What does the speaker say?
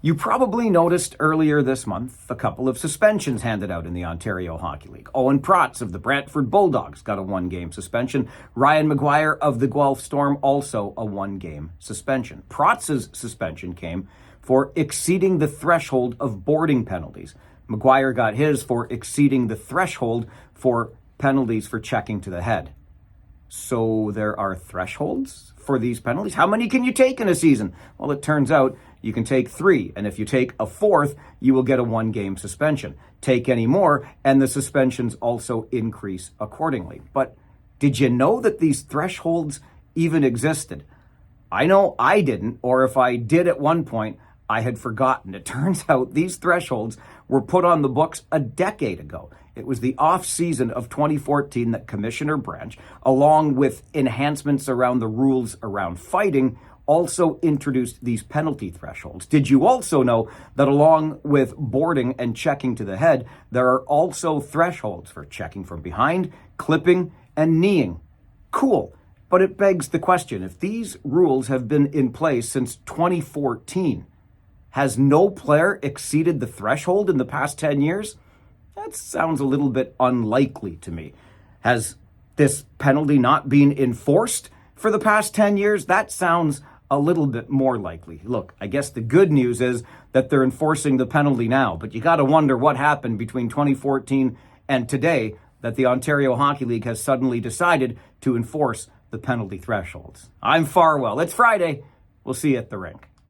You probably noticed earlier this month a couple of suspensions handed out in the Ontario Hockey League. Owen Protz of the Brantford Bulldogs got a one-game suspension. Ryan Maguire of the Guelph Storm also a one-game suspension. Protz's suspension came for exceeding the threshold of boarding penalties. Maguire got his for exceeding the threshold for penalties for checking to the head. So there are thresholds for these penalties? How many can you take in a season? Well, it turns out you can take 3, and if you take a 4th, you will get a one-game suspension. Take any more, and the suspensions also increase accordingly. But did you know that these thresholds even existed? I know I didn't, or if I did at one point, I had forgotten. It turns out these thresholds were put on the books a decade ago. It was the off-season of 2014 that Commissioner Branch, along with enhancements around the rules around fighting, also introduced these penalty thresholds. Did you also know that along with boarding and checking to the head, there are also thresholds for checking from behind, clipping, and kneeing? Cool. But it begs the question, if these rules have been in place since 2014, has no player exceeded the threshold in the past 10 years? That sounds a little bit unlikely to me. Has this penalty not been enforced for the past 10 years? That sounds a little bit more likely. Look, I guess the good news is that they're enforcing the penalty now, but you got to wonder what happened between 2014 and today that the Ontario Hockey League has suddenly decided to enforce the penalty thresholds. I'm Farwell. It's Friday. We'll see you at the rink.